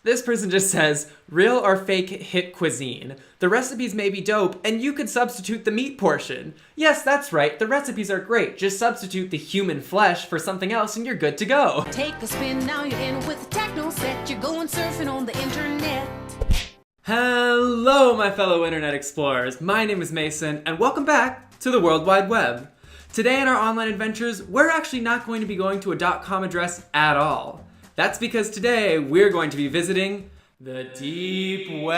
This person just says, real or fake hit cuisine. The recipes may be dope, and you could substitute the meat portion. Yes, that's right, the recipes are great. Just substitute the human flesh for something else and you're good to go. Take a spin, now you're in with a techno set. You're going surfing on the internet. Hello, my fellow internet explorers. My name is Mason, and welcome back to the World Wide Web. Today in our online adventures, we're actually not going to be going to a .com address at all. That's because today we're going to be visiting the deep web.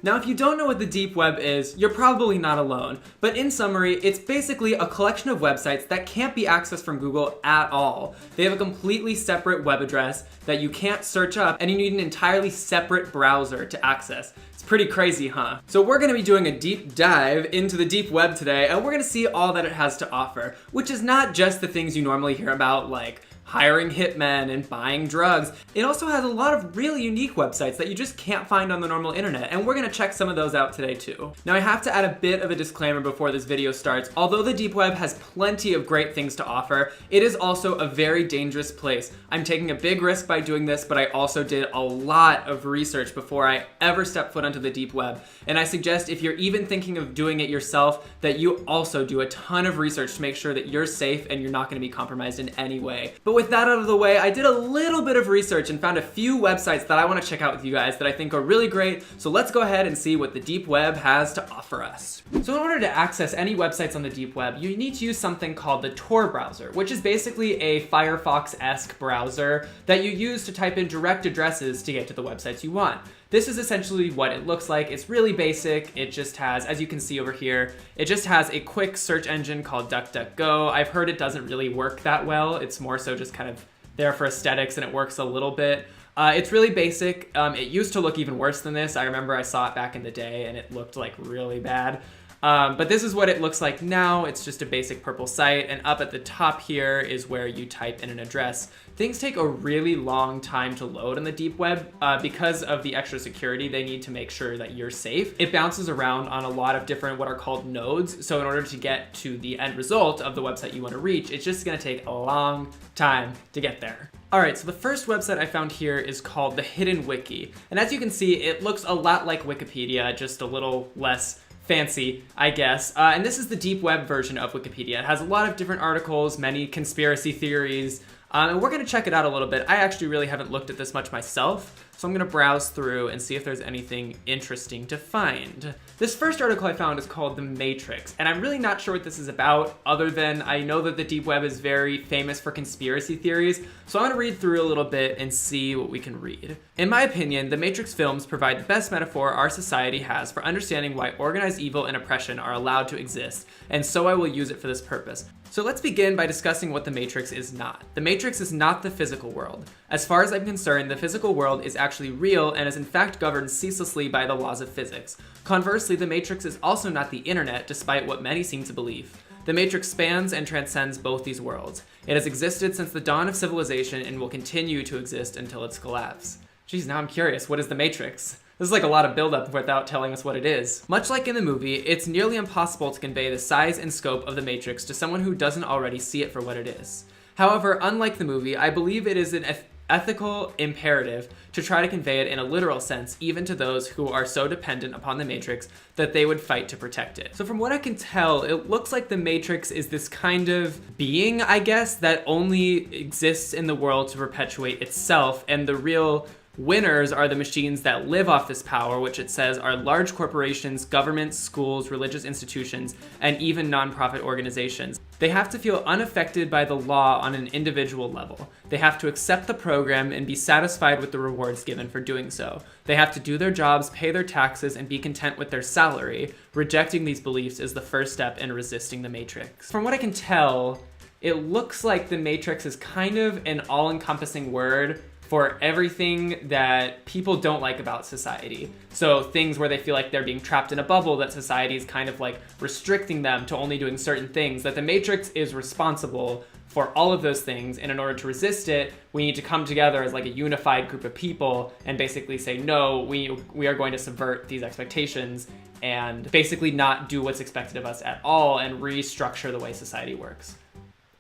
Now, if you don't know what the deep web is, you're probably not alone. But in summary, it's basically a collection of websites that can't be accessed from Google at all. They have a completely separate web address that you can't search up, and you need an entirely separate browser to access. It's pretty crazy, huh? So we're gonna be doing a deep dive into the deep web today, and we're gonna see all that it has to offer, which is not just the things you normally hear about, like hiring hitmen and buying drugs. It also has a lot of really unique websites that you just can't find on the normal internet, and we're gonna check some of those out today too. Now, I have to add a bit of a disclaimer before this video starts. Although the deep web has plenty of great things to offer, it is also a very dangerous place. I'm taking a big risk by doing this, but I also did a lot of research before I ever stepped foot onto the deep web. And I suggest if you're even thinking of doing it yourself, that you also do a ton of research to make sure that you're safe and you're not gonna be compromised in any way. But with that out of the way, I did a little bit of research and found a few websites that I want to check out with you guys that I think are really great. So let's go ahead and see what the deep web has to offer us. So in order to access any websites on the deep web, you need to use something called the Tor browser, which is basically a Firefox-esque browser that you use to type in direct addresses to get to the websites you want. This is essentially what it looks like. It's really basic. It just has, as you can see over here, it just has a quick search engine called DuckDuckGo. I've heard it doesn't really work that well. It's more so just kind of there for aesthetics, and it works a little bit. It's really basic. It used to look even worse than this. I remember I saw it back in the day and it looked like really bad. But this is what it looks like now. It's just a basic purple site, and up at the top here is where you type in an address. Things take a really long time to load on the deep web because of the extra security. They need to make sure that you're safe. It bounces around on a lot of different what are called nodes. So in order to get to the end result of the website you want to reach, it's just gonna take a long time to get there. All right, so the first website I found here is called the Hidden Wiki. And as you can see, it looks a lot like Wikipedia, just a little less fancy, I guess. And this is the deep web version of Wikipedia. It has a lot of different articles, many conspiracy theories, and we're gonna check it out a little bit. I actually really haven't looked at this much myself, so I'm gonna browse through and see if there's anything interesting to find. This first article I found is called The Matrix, and I'm really not sure what this is about, other than I know that the deep web is very famous for conspiracy theories, so I'm gonna read through a little bit and see what we can read. In my opinion, the Matrix films provide the best metaphor our society has for understanding why organized evil and oppression are allowed to exist, and so I will use it for this purpose. So let's begin by discussing what the Matrix is not. The Matrix is not the physical world. As far as I'm concerned, the physical world is actually real and is in fact governed ceaselessly by the laws of physics. Conversely, the Matrix is also not the internet, despite what many seem to believe. The Matrix spans and transcends both these worlds. It has existed since the dawn of civilization and will continue to exist until its collapse. Geez, now I'm curious, what is the Matrix? This is like a lot of buildup without telling us what it is. Much like in the movie, it's nearly impossible to convey the size and scope of the Matrix to someone who doesn't already see it for what it is. However, unlike the movie, I believe it is an ethical imperative to try to convey it in a literal sense, even to those who are so dependent upon the Matrix that they would fight to protect it. So from what I can tell, it looks like the Matrix is this kind of being, I guess, that only exists in the world to perpetuate itself, and the real winners are the machines that live off this power, which it says are large corporations, governments, schools, religious institutions, and even nonprofit organizations. They have to feel unaffected by the law on an individual level. They have to accept the program and be satisfied with the rewards given for doing so. They have to do their jobs, pay their taxes, and be content with their salary. Rejecting these beliefs is the first step in resisting the Matrix. From what I can tell, it looks like the Matrix is kind of an all-encompassing word for everything that people don't like about society. So things where they feel like they're being trapped in a bubble, that society is kind of like restricting them to only doing certain things, that the Matrix is responsible for all of those things, and in order to resist it, we need to come together as like a unified group of people and basically say, no, we are going to subvert these expectations and basically not do what's expected of us at all and restructure the way society works.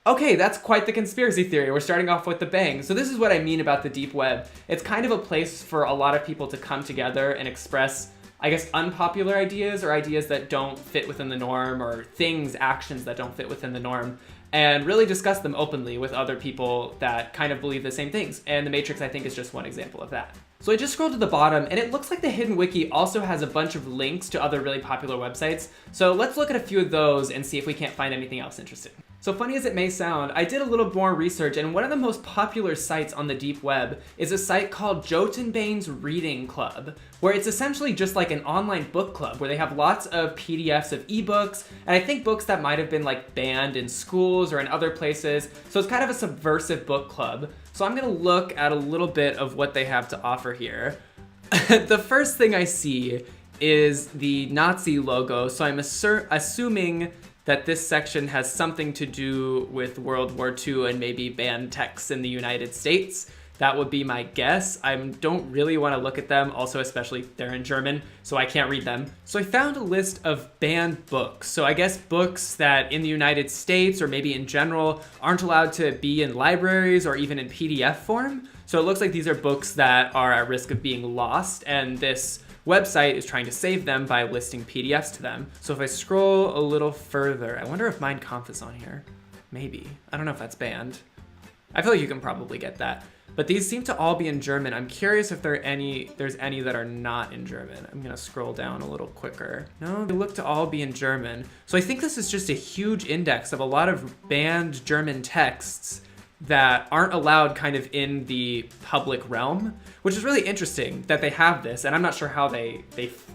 Okay, that's quite the conspiracy theory. We're starting off with the bang. So this is what I mean about the deep web. It's kind of a place for a lot of people to come together and express, I guess, unpopular ideas or ideas that don't fit within the norm, or things, actions that don't fit within the norm, and really discuss them openly with other people that kind of believe the same things. And the Matrix, I think, is just one example of that. So I just scrolled to the bottom, and it looks like the Hidden Wiki also has a bunch of links to other really popular websites. So let's look at a few of those and see if we can't find anything else interesting. So funny as it may sound, I did a little more research, and one of the most popular sites on the deep web is a site called Jotunbane's Reading Club, where it's essentially just like an online book club where they have lots of PDFs of ebooks, and I think books that might have been like banned in schools or in other places. So it's kind of a subversive book club. So I'm gonna look at a little bit of what they have to offer here. The first thing I see is the Nazi logo, so I'm assuming that this section has something to do with World War II and maybe banned texts in the United States. That would be my guess. I don't really want to look at them, also especially they're in German, so I can't read them. So I found a list of banned books. So I guess books that in the United States or maybe in general aren't allowed to be in libraries or even in PDF form. So it looks like these are books that are at risk of being lost, and this website is trying to save them by listing PDFs to them. So if I scroll a little further, I wonder if Mein Kampf is on here. Maybe. I don't know if that's banned. I feel like you can probably get that. But these seem to all be in German. I'm curious if there's any that are not in German. I'm gonna scroll down a little quicker. No, they look to all be in German. So I think this is just a huge index of a lot of banned German texts that aren't allowed kind of in the public realm, which is really interesting that they have this. And I'm not sure how they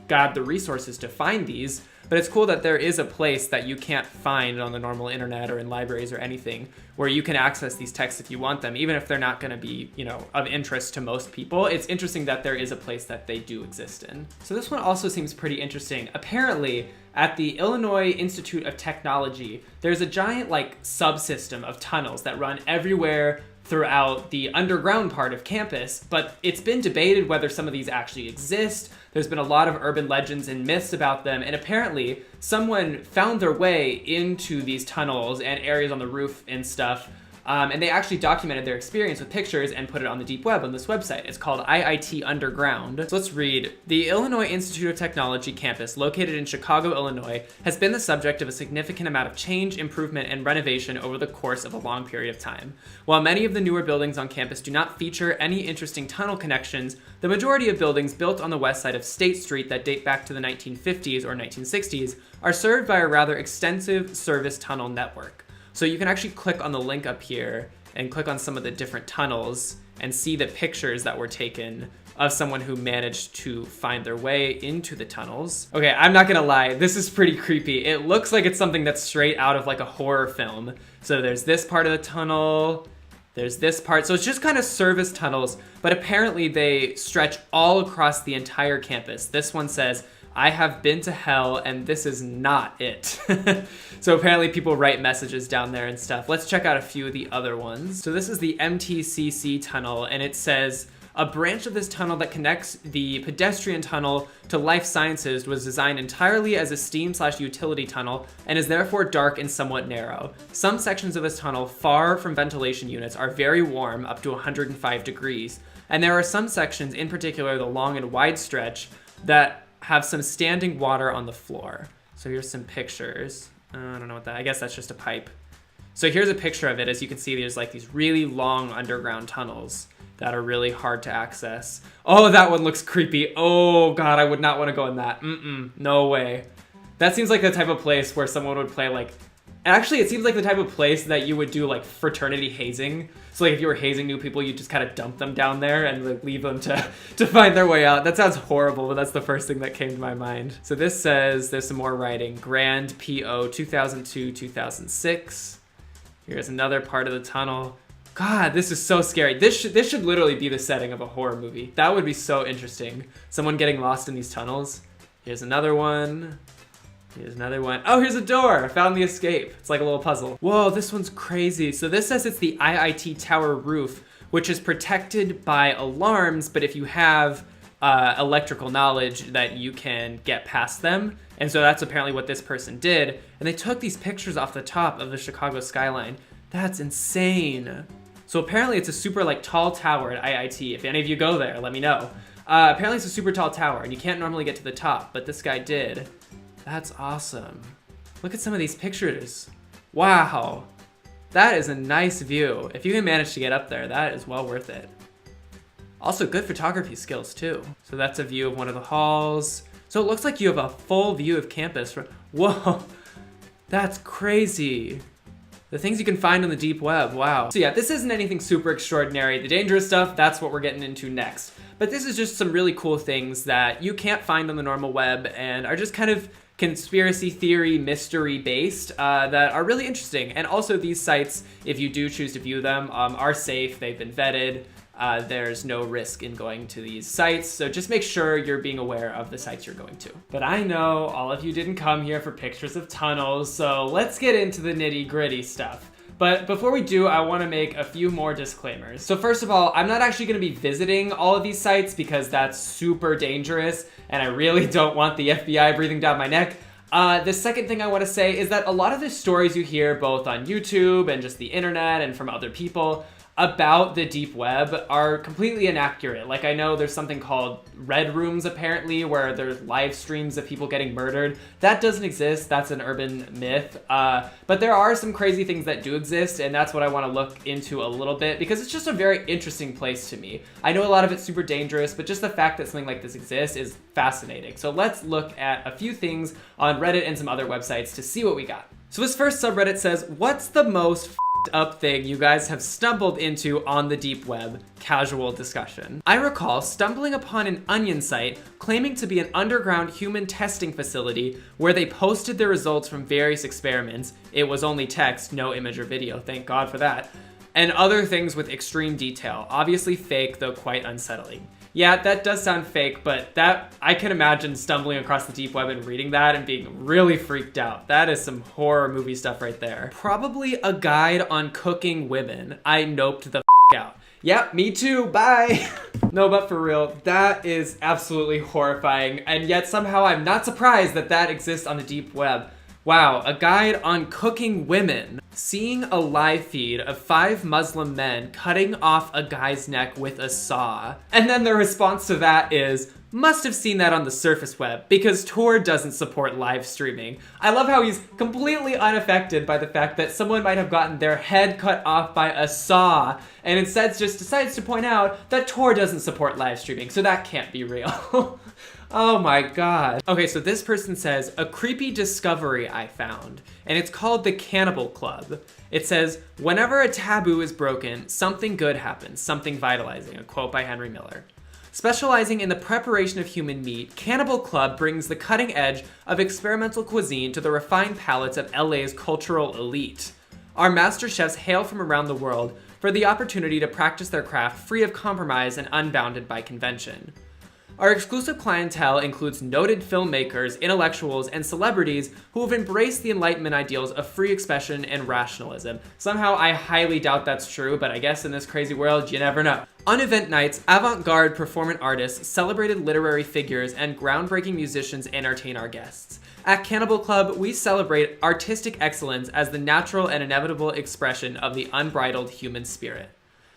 got the resources to find these, but it's cool that there is a place that you can't find on the normal internet or in libraries or anything where you can access these texts if you want them, even if they're not going to be, of interest to most people. It's interesting that there is a place that they do exist in. So this one also seems pretty interesting. Apparently, at the Illinois Institute of Technology, there's a giant subsystem of tunnels that run everywhere throughout the underground part of campus, but it's been debated whether some of these actually exist. There's been a lot of urban legends and myths about them, and apparently someone found their way into these tunnels and areas on the roof and stuff, and they actually documented their experience with pictures and put it on the deep web on this website. It's called IIT Underground. So let's read. The Illinois Institute of Technology campus, located in Chicago, Illinois, has been the subject of a significant amount of change, improvement, and renovation over the course of a long period of time. While many of the newer buildings on campus do not feature any interesting tunnel connections, the majority of buildings built on the west side of State Street that date back to the 1950s or 1960s are served by a rather extensive service tunnel network. So you can actually click on the link up here and click on some of the different tunnels and see the pictures that were taken of someone who managed to find their way into the tunnels. Okay, I'm not gonna lie, this is pretty creepy. It looks like it's something that's straight out of a horror film. So there's this part of the tunnel, there's this part. So it's just kind of service tunnels, but apparently they stretch all across the entire campus. This one says, "I have been to hell and this is not it." So apparently people write messages down there and stuff. Let's check out a few of the other ones. So this is the MTCC tunnel, and it says, "A branch of this tunnel that connects the pedestrian tunnel to life sciences was designed entirely as a steam/utility tunnel and is therefore dark and somewhat narrow. Some sections of this tunnel, far from ventilation units, are very warm, up to 105 degrees. And there are some sections, in particular the long and wide stretch, that have some standing water on the floor." So here's some pictures. I don't know what that, I guess that's just a pipe. So here's a picture of it. As you can see, there's these really long underground tunnels that are really hard to access. Oh, that one looks creepy. Oh God, I would not want to go in that. No way. That seems like the type of place where someone would play actually, it seems like the type of place that you would do fraternity hazing. So if you were hazing new people, you just kind of dump them down there and leave them to find their way out. That sounds horrible, but that's the first thing that came to my mind. So this says, there's some more writing. Grand PO 2002-2006. Here's another part of the tunnel. God, this is so scary. This should literally be the setting of a horror movie. That would be so interesting. Someone getting lost in these tunnels. Here's another one. Here's another one. Oh, here's a door. I found the escape. It's like a little puzzle. Whoa, this one's crazy. So this says it's the IIT tower roof, which is protected by alarms, but if you have electrical knowledge, that you can get past them. And so that's apparently what this person did. And they took these pictures off the top of the Chicago skyline. That's insane. So apparently it's a super like tall tower at IIT. If any of you go there, let me know. Apparently it's a super tall tower and you can't normally get to the top, but this guy did. That's awesome. Look at some of these pictures. Wow. That is a nice view. If you can manage to get up there, that is well worth it. Also good photography skills too. So that's a view of one of the halls. So it looks like you have a full view of campus. Whoa, that's crazy. The things you can find on the deep web, wow. So yeah, this isn't anything super extraordinary. The dangerous stuff, that's what we're getting into next. But this is just some really cool things that you can't find on the normal web and are just kind of conspiracy theory, mystery based that are really interesting. And also these sites, if you do choose to view them, are safe, they've been vetted. There's no risk in going to these sites, so just make sure you're being aware of the sites you're going to. But I know all of you didn't come here for pictures of tunnels, so let's get into the nitty-gritty stuff. But before we do, I want to make a few more disclaimers. So first of all, I'm not actually going to be visiting all of these sites because that's super dangerous, and I really don't want the FBI breathing down my neck. The second thing I want to say is that a lot of the stories you hear both on YouTube and just the internet and from other people about the deep web are completely inaccurate. Like I know there's something called red rooms apparently where there's live streams of people getting murdered. That doesn't exist, that's an urban myth. But there are some crazy things that do exist and that's what I want to look into a little bit because it's just a very interesting place to me. I know a lot of it's super dangerous, but just the fact that something like this exists is fascinating. So let's look at a few things on Reddit and some other websites to see what we got. So this first subreddit says, what's the most up thing you guys have stumbled into on the deep web? Casual discussion. I recall stumbling upon an Onion site claiming to be an underground human testing facility where they posted the results from various experiments. It was only text, no image or video, thank God for that. And other things with extreme detail. Obviously fake, though quite unsettling. Yeah, that does sound fake, but that I can imagine stumbling across the deep web and reading that and being really freaked out. That is some horror movie stuff right there. Probably a guide on cooking women. I noped the out. Yep, me too, bye. No, but for real, that is absolutely horrifying, and yet somehow I'm not surprised that that exists on the deep web. Wow, a guide on cooking women. Seeing a live feed of 5 Muslim men cutting off a guy's neck with a saw. And then the response to that is, must have seen that on the surface web because Tor doesn't support live streaming. I love how he's completely unaffected by the fact that someone might have gotten their head cut off by a saw and instead just decides to point out that Tor doesn't support live streaming, so that can't be real. Oh my god. Okay, so this person says, a creepy discovery I found, and it's called the Cannibal Club. It says, whenever a taboo is broken, something good happens, something vitalizing, a quote by Henry Miller. Specializing in the preparation of human meat, Cannibal Club brings the cutting edge of experimental cuisine to the refined palates of LA's cultural elite. Our master chefs hail from around the world for the opportunity to practice their craft free of compromise and unbounded by convention. Our exclusive clientele includes noted filmmakers, intellectuals, and celebrities who have embraced the Enlightenment ideals of free expression and rationalism. Somehow, I highly doubt that's true, but I guess in this crazy world, you never know. On event nights, avant-garde performant artists, celebrated literary figures, and groundbreaking musicians entertain our guests. At Cannibal Club, we celebrate artistic excellence as the natural and inevitable expression of the unbridled human spirit.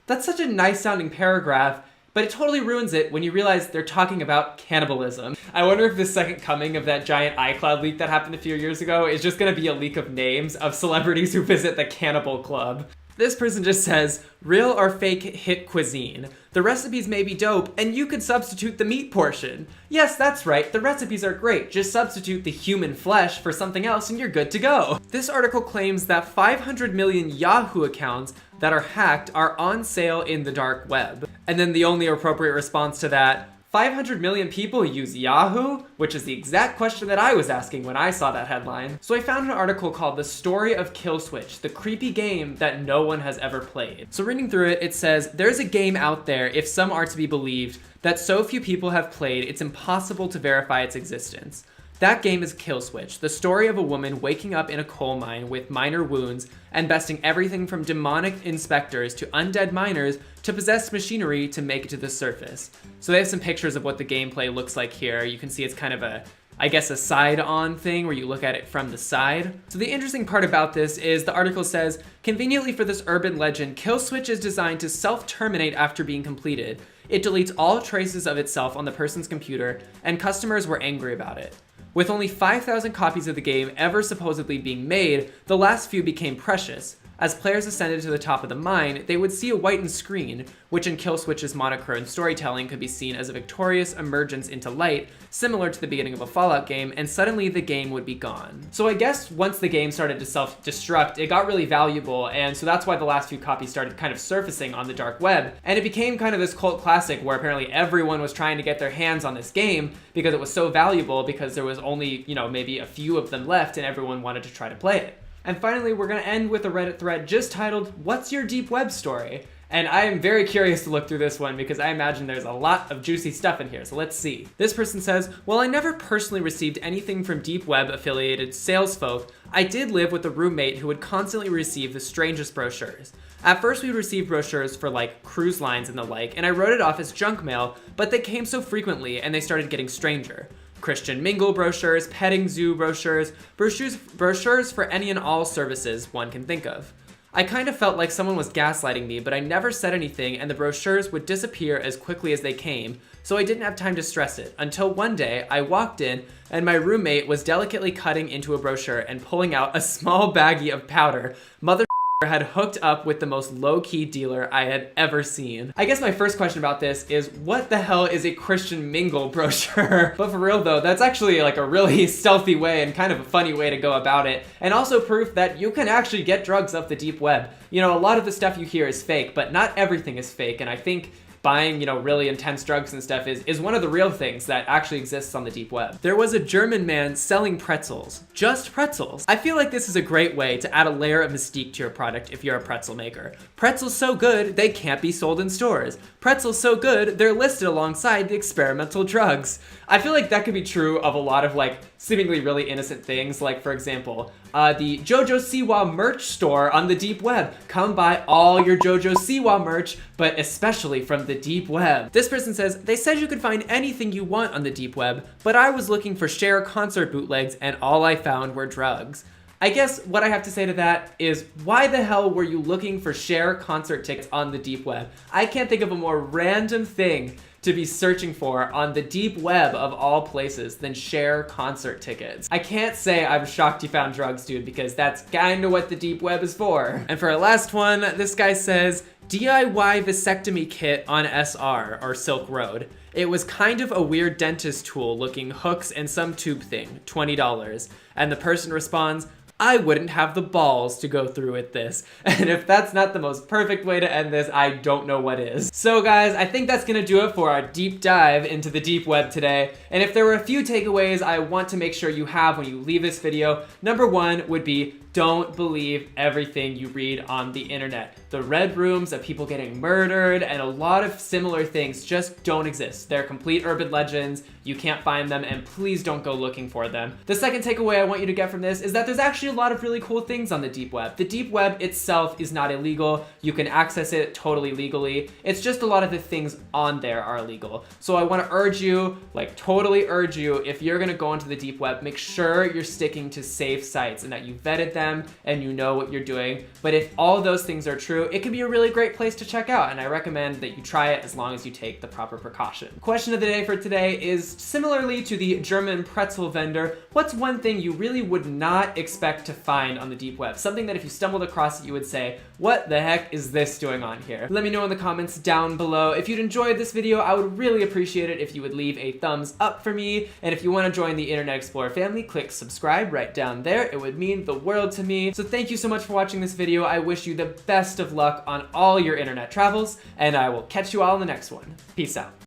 That's such a nice-sounding paragraph, but it totally ruins it when you realize they're talking about cannibalism. I wonder if the second coming of that giant iCloud leak that happened a few years ago is just gonna be a leak of names of celebrities who visit the Cannibal Club. This person just says, real or fake hit cuisine. The recipes may be dope, and you could substitute the meat portion. Yes, that's right, the recipes are great. Just substitute the human flesh for something else and you're good to go. This article claims that 500 million Yahoo accounts that are hacked are on sale in the dark web. And then the only appropriate response to that, 500 million people use Yahoo? Which is the exact question that I was asking when I saw that headline. So I found an article called The Story of Kill Switch, the creepy game that no one has ever played. So reading through it, it says, there's a game out there, if some are to be believed, that so few people have played, it's impossible to verify its existence. That game is Kill Switch, the story of a woman waking up in a coal mine with minor wounds and besting everything from demonic inspectors to undead miners to possessed machinery to make it to the surface. So they have some pictures of what the gameplay looks like here. You can see it's kind of a I guess, a side-on thing where you look at it from the side. So the interesting part about this is the article says, conveniently for this urban legend, kill switch is designed to self-terminate after being completed. It deletes all traces of itself on the person's computer, and customers were angry about it. With only 5,000 copies of the game ever supposedly being made, the last few became precious. As players ascended to the top of the mine, they would see a whitened screen, which in Kill Switch's monochrome storytelling could be seen as a victorious emergence into light, similar to the beginning of a Fallout game, and suddenly the game would be gone. So I guess once the game started to self-destruct, it got really valuable, and so that's why the last few copies started kind of surfacing on the dark web, and it became kind of this cult classic where apparently everyone was trying to get their hands on this game because it was so valuable, because there was only, maybe a few of them left and everyone wanted to try to play it. And finally, we're going to end with a Reddit thread just titled, "What's Your Deep Web Story?" And I am very curious to look through this one because I imagine there's a lot of juicy stuff in here, so let's see. This person says, "Well, I never personally received anything from deep web affiliated sales folk. I did live with a roommate who would constantly receive the strangest brochures. At first we would receive brochures for like cruise lines and the like, and I wrote it off as junk mail, but they came so frequently and they started getting stranger. Christian mingle brochures, petting zoo brochures for any and all services one can think of. I kind of felt like someone was gaslighting me, but I never said anything and the brochures would disappear as quickly as they came, so I didn't have time to stress it, until one day I walked in and my roommate was delicately cutting into a brochure and pulling out a small baggie of powder. Mother had hooked up with the most low-key dealer I had ever seen." I guess my first question about this is, what the hell is a Christian mingle brochure? But for real though, that's actually like a really stealthy way and kind of a funny way to go about it, and also proof that you can actually get drugs off the deep web. A lot of the stuff you hear is fake, but not everything is fake, and I think buying, really intense drugs and stuff is one of the real things that actually exists on the deep web. There was a German man selling pretzels. Just pretzels. I feel like this is a great way to add a layer of mystique to your product if you're a pretzel maker. Pretzels so good, they can't be sold in stores. Pretzels so good, they're listed alongside the experimental drugs. I feel like that could be true of a lot of seemingly really innocent things, like for example, the JoJo Siwa merch store on the deep web. Come buy all your JoJo Siwa merch, but especially from the deep web. This person says, "They said you could find anything you want on the deep web, but I was looking for Cher concert bootlegs and all I found were drugs." I guess what I have to say to that is, why the hell were you looking for Cher concert tickets on the deep web? I can't think of a more random thing to be searching for on the deep web of all places than Cher concert tickets. I can't say I'm shocked you found drugs, dude, because that's kinda what the deep web is for. And for our last one, this guy says, "DIY vasectomy kit on SR, or Silk Road. It was kind of a weird dentist tool looking hooks and some tube thing, $20. And the person responds, "I wouldn't have the balls to go through with this." And if that's not the most perfect way to end this, I don't know what is. So guys, I think that's gonna do it for our deep dive into the deep web today. And if there were a few takeaways I want to make sure you have when you leave this video, number one would be, don't believe everything you read on the internet. The red rooms of people getting murdered and a lot of similar things just don't exist. They're complete urban legends. You can't find them, and please don't go looking for them. The second takeaway I want you to get from this is that there's actually a lot of really cool things on the deep web. The deep web itself is not illegal. You can access it totally legally. It's just a lot of the things on there are illegal. So I want to urge you, totally urge you, if you're gonna go into the deep web, make sure you're sticking to safe sites and that you vetted them and you know what you're doing. But if all those things are true, it can be a really great place to check out, and I recommend that you try it as long as you take the proper precaution. Question of the day for today is, similarly to the German pretzel vendor, what's one thing you really would not expect to find on the deep web? Something that if you stumbled across it, you would say, what the heck is this doing on here? Let me know in the comments down below. If you'd enjoyed this video, I would really appreciate it if you would leave a thumbs up for me. And if you want to join the Internet Explorer family, click subscribe right down there. It would mean the world to me. So thank you so much for watching this video. I wish you the best of luck on all your internet travels, and I will catch you all in the next one. Peace out.